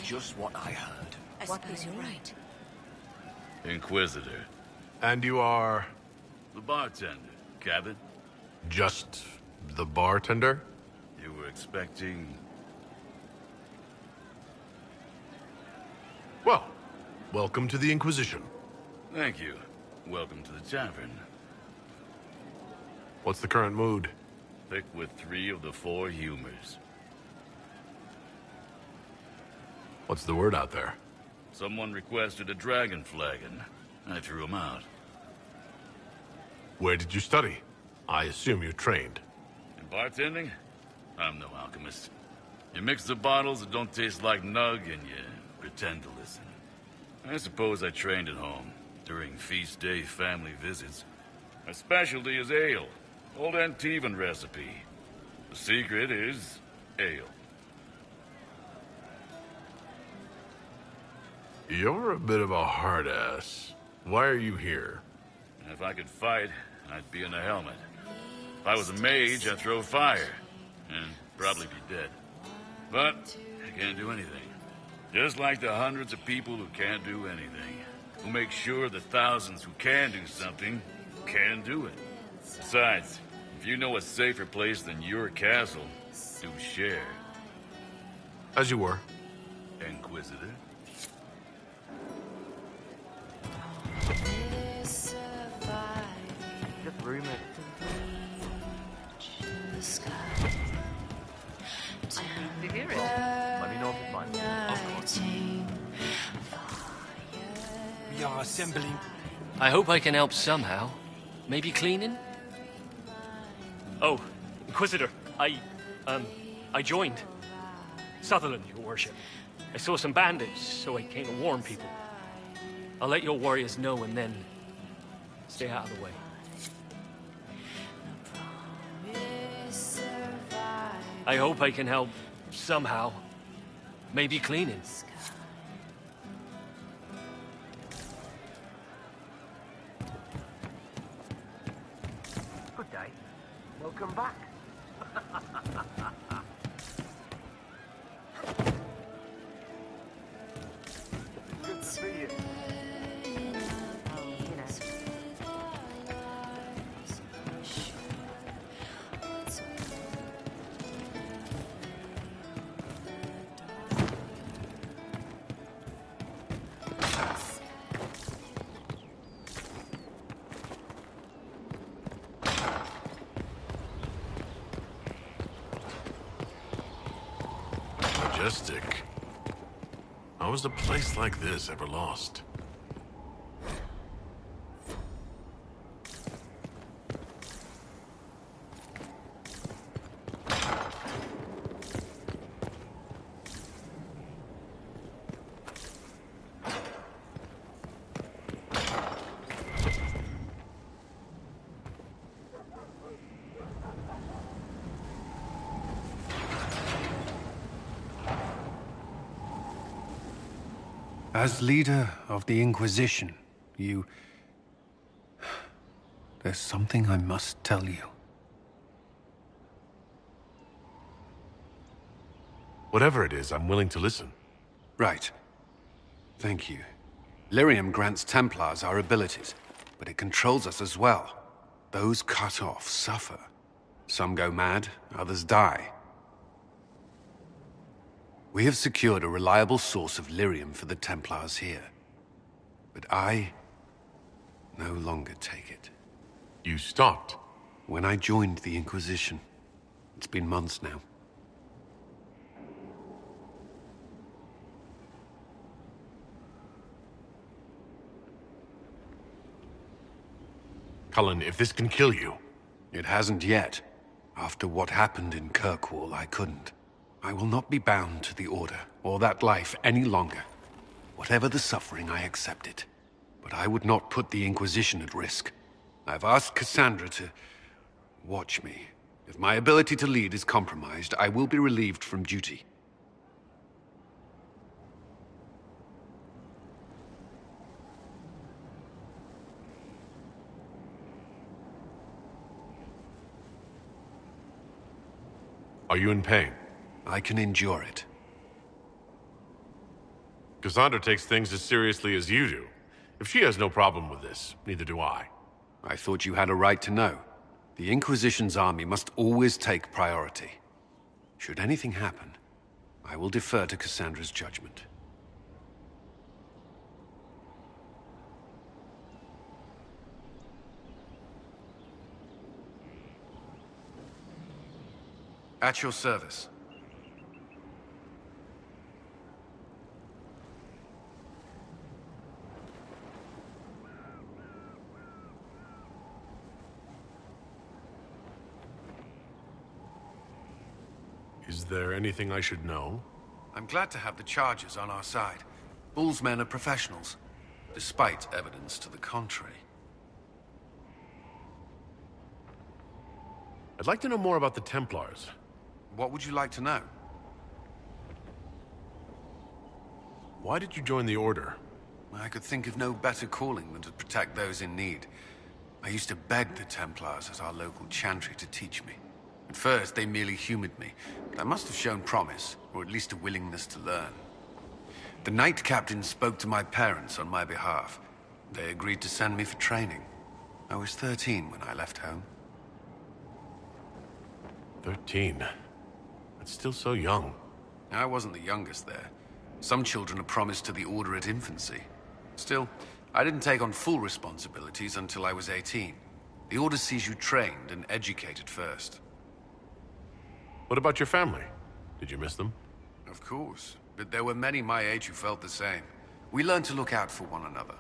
just what I heard. I suppose you're right. Inquisitor. And you are... The bartender. Cabot? just the bartender? You were expecting... Well, welcome to the Inquisition. Thank you. Welcome to the tavern. What's the current mood? Thick with 3 of the 4 humors. What's the word out there? Someone requested a dragon flagon. I threw him out. Where did you study? I assume you trained. In bartending? I'm no alchemist. You mix the bottles that don't taste like nug and you pretend to listen. I suppose I trained at home, during feast day family visits. My specialty is ale. Old Antivan recipe. The secret is ale. You're a bit of a hard-ass. Why are you here? If I could fight, I'd be in a helmet. If I was a mage, I'd throw fire. And probably be dead. But I can't do anything. Just like the hundreds of people who can't do anything. Who make sure the thousands who can do something can do it. Besides, if you know a safer place than your castle, do share. As you were. Inquisitor. Just rumors. To hear it. Let me know if it's mine. Of course. We are assembling. I hope I can help somehow. Maybe cleaning? Oh, Inquisitor, I joined. Sutherland, your worship. I saw some bandits, so I came to warn people. I'll let your warriors know and then stay out of the way. I hope I can help somehow. Maybe cleaning. Good day. Welcome back. Good to see you. Majestic. How was a place like this ever lost? As leader of the Inquisition, you... There's something I must tell you. Whatever it is, I'm willing to listen. Right. Thank you. Lyrium grants Templars our abilities, but it controls us as well. Those cut off suffer. Some go mad, others die. We have secured a reliable source of lyrium for the Templars here. But I no longer take it. You stopped? When I joined the Inquisition. It's been months now. Cullen, if this can kill you... It hasn't yet. After what happened in Kirkwall, I couldn't. I will not be bound to the Order, or that life, any longer. Whatever the suffering, I accept it. But I would not put the Inquisition at risk. I've asked Cassandra to... watch me. If my ability to lead is compromised, I will be relieved from duty. Are you in pain? I can endure it. Cassandra takes things as seriously as you do. If she has no problem with this, neither do I. I thought you had a right to know. The Inquisition's army must always take priority. Should anything happen, I will defer to Cassandra's judgment. At your service. Is there anything I should know? I'm glad to have the Chargers on our side. Bull's men are professionals, despite evidence to the contrary. I'd like to know more about the Templars. What would you like to know? Why did you join the Order? I could think of no better calling than to protect those in need. I used to beg the Templars as our local chantry to teach me. At first, they merely humored me, but I must have shown promise, or at least a willingness to learn. The Knight Captain spoke to my parents on my behalf. They agreed to send me for training. I was 13 when I left home. 13. That's still so young. I wasn't the youngest there. Some children are promised to the Order at infancy. Still, I didn't take on full responsibilities until I was 18. The Order sees you trained and educated first. What about your family? Did you miss them? Of course, but there were many my age who felt the same. We learned to look out for one another.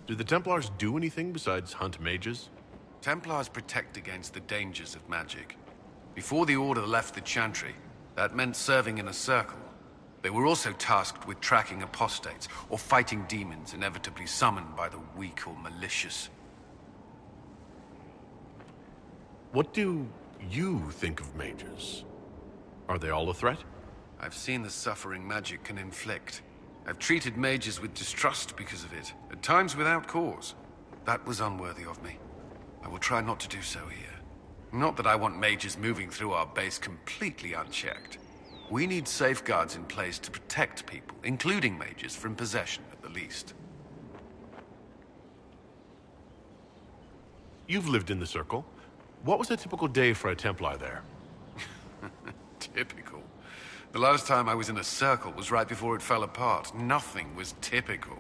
Do the Templars do anything besides hunt mages? Templars protect against the dangers of magic. Before the Order left the Chantry, that meant serving in a circle. They were also tasked with tracking apostates, or fighting demons inevitably summoned by the weak or malicious. What do you think of mages? Are they all a threat? I've seen the suffering magic can inflict. I've treated mages with distrust because of it, at times without cause. That was unworthy of me. I will try not to do so here. Not that I want mages moving through our base completely unchecked. We need safeguards in place to protect people, including mages, from possession at the least. You've lived in the Circle. What was a typical day for a Templar there? Typical. The last time I was in a circle was right before it fell apart. Nothing was typical.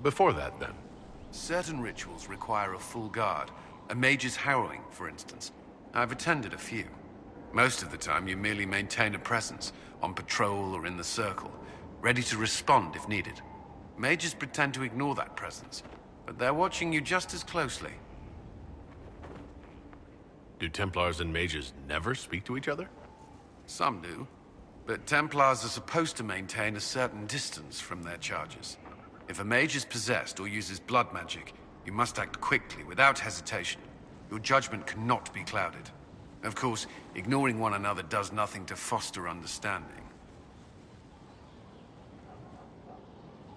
Before that, then? Certain rituals require a full guard. A mage's harrowing, for instance. I've attended a few. Most of the time, you merely maintain a presence, on patrol or in the circle, ready to respond if needed. Mages pretend to ignore that presence, but they're watching you just as closely. Do Templars and mages never speak to each other? Some do, but Templars are supposed to maintain a certain distance from their charges. If a mage is possessed or uses blood magic, you must act quickly, without hesitation. Your judgment cannot be clouded. Of course, ignoring one another does nothing to foster understanding.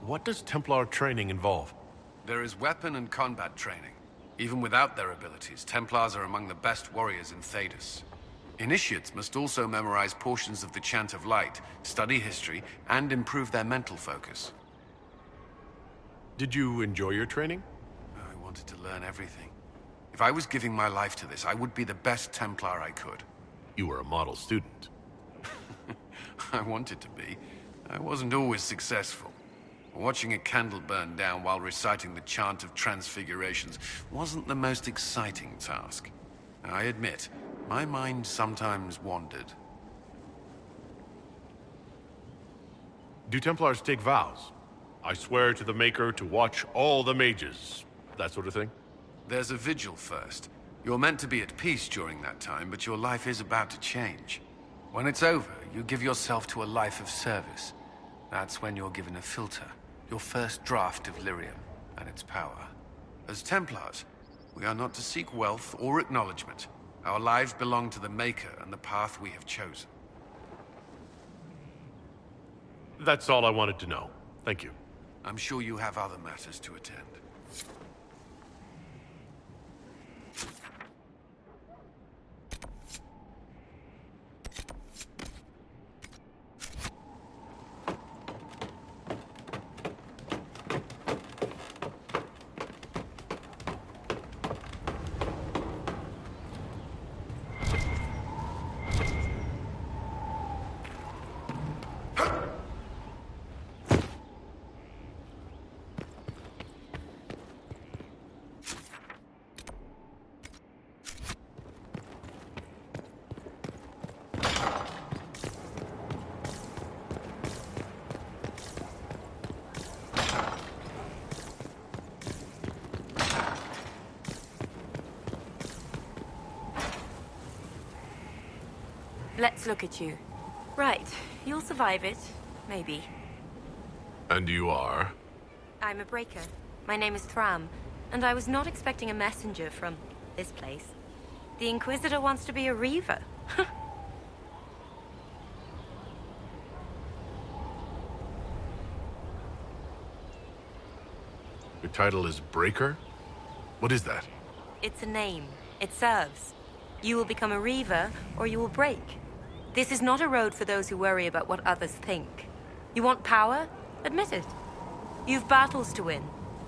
What does Templar training involve? There is weapon and combat training. Even without their abilities, Templars are among the best warriors in Thedas. Initiates must also memorize portions of the Chant of Light, study history, and improve their mental focus. Did you enjoy your training? I wanted to learn everything. If I was giving my life to this, I would be the best Templar I could. You were a model student. I wanted to be. I wasn't always successful. Watching a candle burn down while reciting the Chant of Transfigurations wasn't the most exciting task. I admit, my mind sometimes wandered. Do Templars take vows? I swear to the Maker to watch all the mages. That sort of thing? There's a vigil first. You're meant to be at peace during that time, but your life is about to change. When it's over, you give yourself to a life of service. That's when you're given a filter, your first draft of Lyrium and its power. As Templars, we are not to seek wealth or acknowledgement. Our lives belong to the Maker and the path we have chosen. That's all I wanted to know. Thank you. I'm sure you have other matters to attend. Let's look at you. Right, you'll survive it. Maybe. And you are? I'm a breaker. My name is Thram, and I was not expecting a messenger from this place. The Inquisitor wants to be a Reaver. Your title is Breaker? What is that? It's a name. It serves. You will become a Reaver, or you will break. This is not a road for those who worry about what others think. You want power? Admit it. You've battles to win.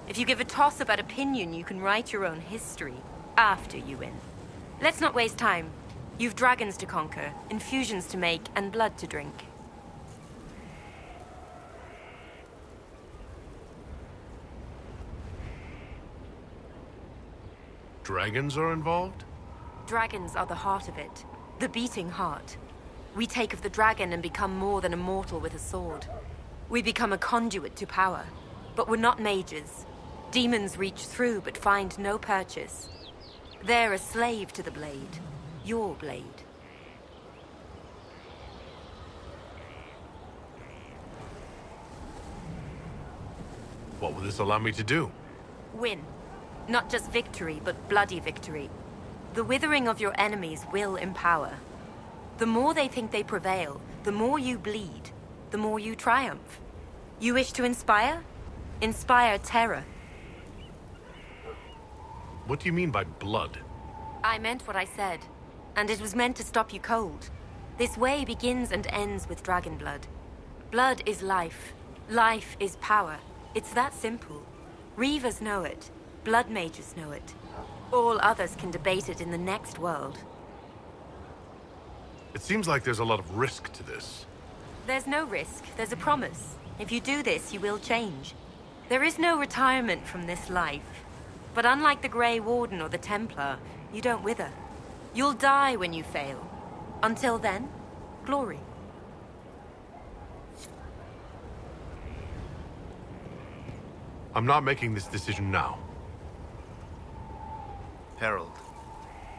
If you give a toss about opinion, you can write your own history after you win. Let's not waste time. You've dragons to conquer, infusions to make, and blood to drink. Dragons are involved? Dragons are the heart of it. The beating heart. We take of the dragon and become more than a mortal with a sword. We become a conduit to power. But we're not mages. Demons reach through but find no purchase. They're a slave to the blade. Your blade. What will this allow me to do? Win. Not just victory, but bloody victory. The withering of your enemies will empower. The more they think they prevail, the more you bleed, the more you triumph. You wish to inspire? Inspire terror. What do you mean by blood? I meant what I said, and it was meant to stop you cold. This way begins and ends with dragon blood. Blood is life. Life is power. It's that simple. Reavers know it. Blood mages know it. All others can debate it in the next world. It seems like there's a lot of risk to this. There's no risk. There's a promise. If you do this, you will change. There is no retirement from this life. But unlike the Grey Warden or the Templar, you don't wither. You'll die when you fail. Until then, glory. I'm not making this decision now. Herald,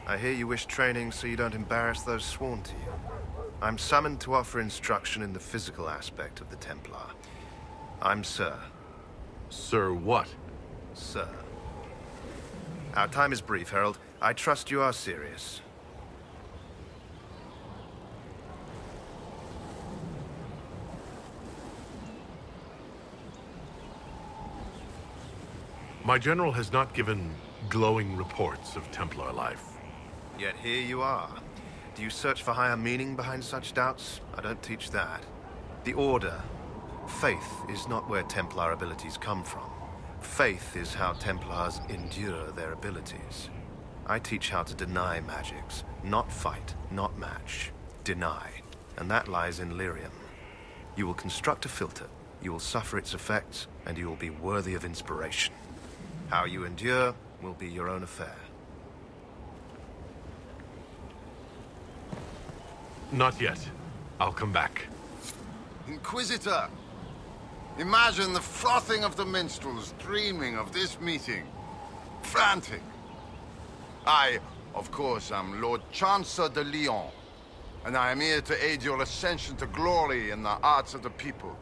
I hear you wish training so you don't embarrass those sworn to you. I'm summoned to offer instruction in the physical aspect of the Templar. I'm Sir. Sir what? Sir. Our time is brief, Herald. I trust you are serious. My general has not given glowing reports of Templar life. Yet here you are. Do you search for higher meaning behind such doubts? I don't teach that. The Order. Faith is not where Templar abilities come from. Faith is how Templars endure their abilities. I teach how to deny magics. Not fight, not match. Deny. And that lies in lyrium. You will construct a filter, you will suffer its effects, and you will be worthy of inspiration. How you endure will be your own affair. Not yet. I'll come back. Inquisitor! Imagine the frothing of the minstrels dreaming of this meeting. Frantic. I, of course, am Lord Chancellor de Lyon, and I am here to aid your ascension to glory in the hearts of the people.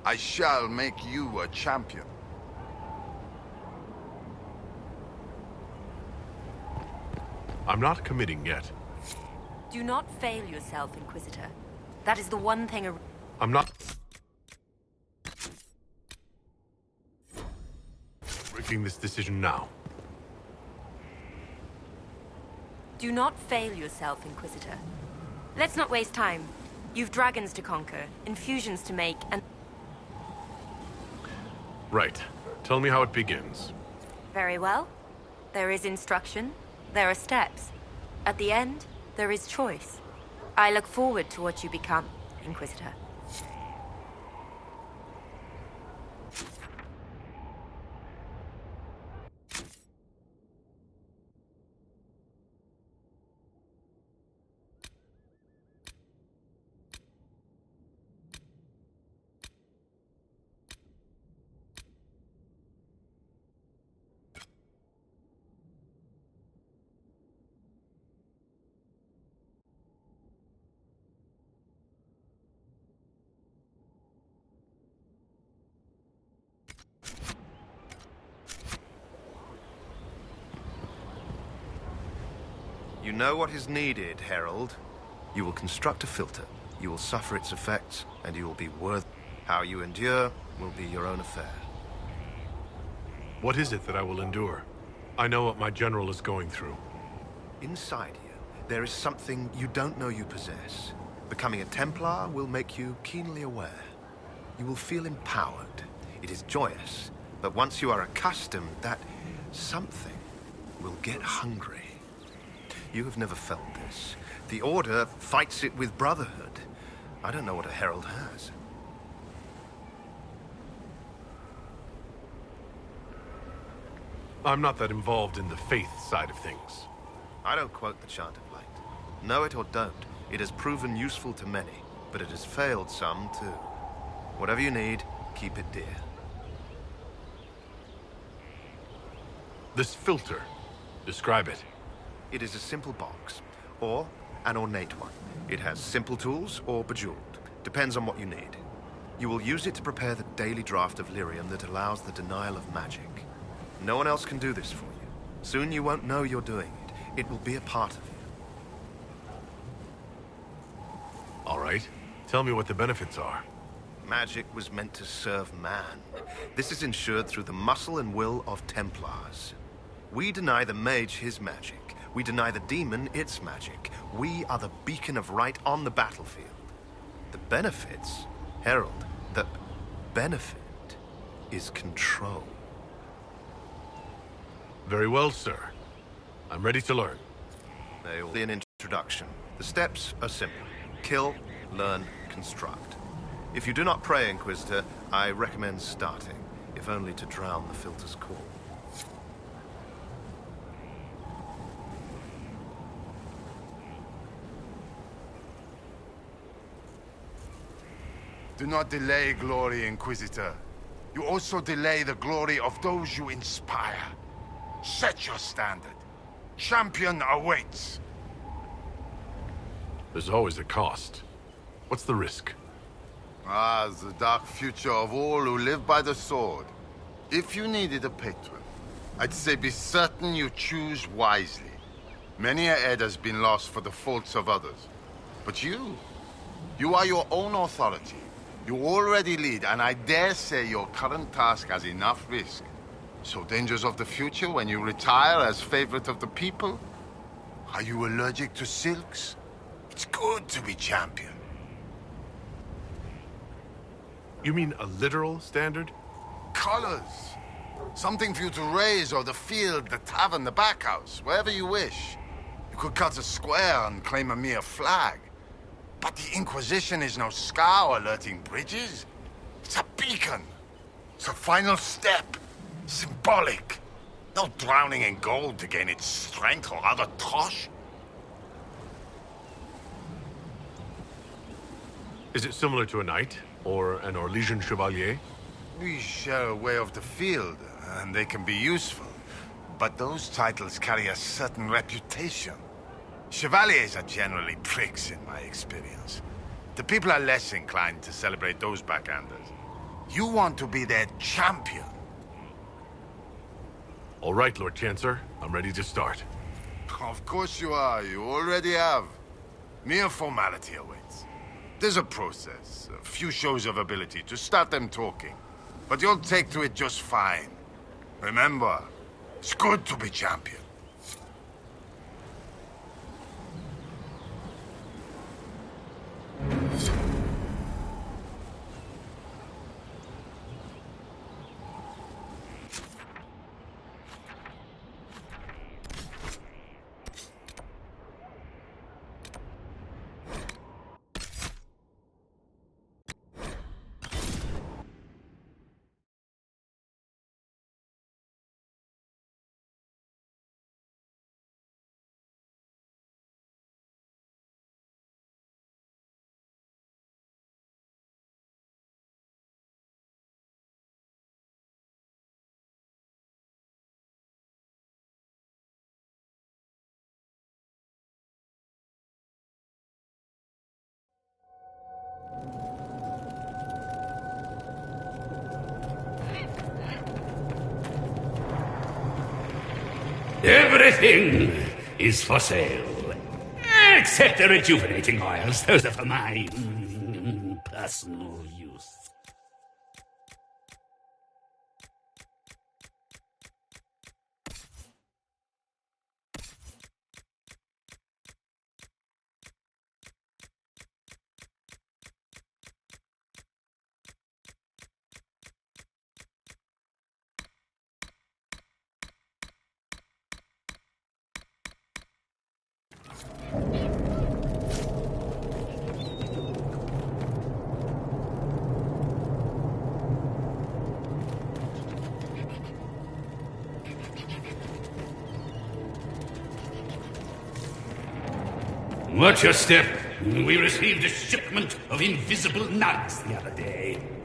I shall make you a champion. I'm not committing yet. Do not fail yourself, Inquisitor. That is the one thing I'm not making this decision now. Do not fail yourself, Inquisitor. Let's not waste time. You've dragons to conquer, infusions to make, and... Right. Tell me how it begins. Very well. There is instruction. There are steps. At the end, there is choice. I look forward to what you become, Inquisitor. You know what is needed, Herald. You will construct a filter. You will suffer its effects, and you will be worth. How you endure will be your own affair. What is it that I will endure? I know what my general is going through. Inside you, there is something you don't know you possess. Becoming a Templar will make you keenly aware. You will feel empowered. It is joyous, but once you are accustomed, that something will get hungry. You have never felt this. The Order fights it with Brotherhood. I don't know what a Herald has. I'm not that involved in the faith side of things. I don't quote the Chant of Light. Know it or don't, it has proven useful to many, but it has failed some too. Whatever you need, keep it dear. This filter, describe it. It is a simple box, or an ornate one. It has simple tools or bejeweled. Depends on what you need. You will use it to prepare the daily draft of lyrium that allows the denial of magic. No one else can do this for you. Soon you won't know you're doing it. It will be a part of you. All right. Tell me what the benefits are. Magic was meant to serve man. This is ensured through the muscle and will of Templars. We deny the mage his magic. We deny the demon its magic. We are the beacon of right on the battlefield. The benefits, Herald, the benefit is control. Very well, sir. I'm ready to learn. There will be an introduction. The steps are simple. Kill, learn, construct. If you do not pray, Inquisitor, I recommend starting, if only to drown the filter's call. Do not delay glory, Inquisitor. You also delay the glory of those you inspire. Set your standard. Champion awaits. There's always a cost. What's the risk? Ah, the dark future of all who live by the sword. If you needed a patron, I'd say be certain you choose wisely. Many a head has been lost for the faults of others. But you are your own authority. You already lead, and I dare say your current task has enough risk. So dangers of the future when you retire as favorite of the people? Are you allergic to silks? It's good to be champion. You mean a literal standard? Colors. Something for you to raise, or the field, the tavern, the backhouse, wherever you wish. You could cut a square and claim a mere flag. But the Inquisition is no scow alerting bridges. It's a beacon. It's a final step. Symbolic. No drowning in gold to gain its strength or other tosh. Is it similar to a knight? Or an Orlesian chevalier? We share a way of the field, and they can be useful. But those titles carry a certain reputation. Chevaliers are generally pricks in my experience. The people are less inclined to celebrate those backhanders. You want to be their champion. All right, Lord Chancellor. I'm ready to start. Of course you are. You already have. Mere formality awaits. There's a process, a few shows of ability to start them talking. But you'll take to it just fine. Remember, it's good to be champion. Everything is for sale. Except the rejuvenating oils. Those are for my personal use. Watch your step. We received a shipment of invisible nugs the other day.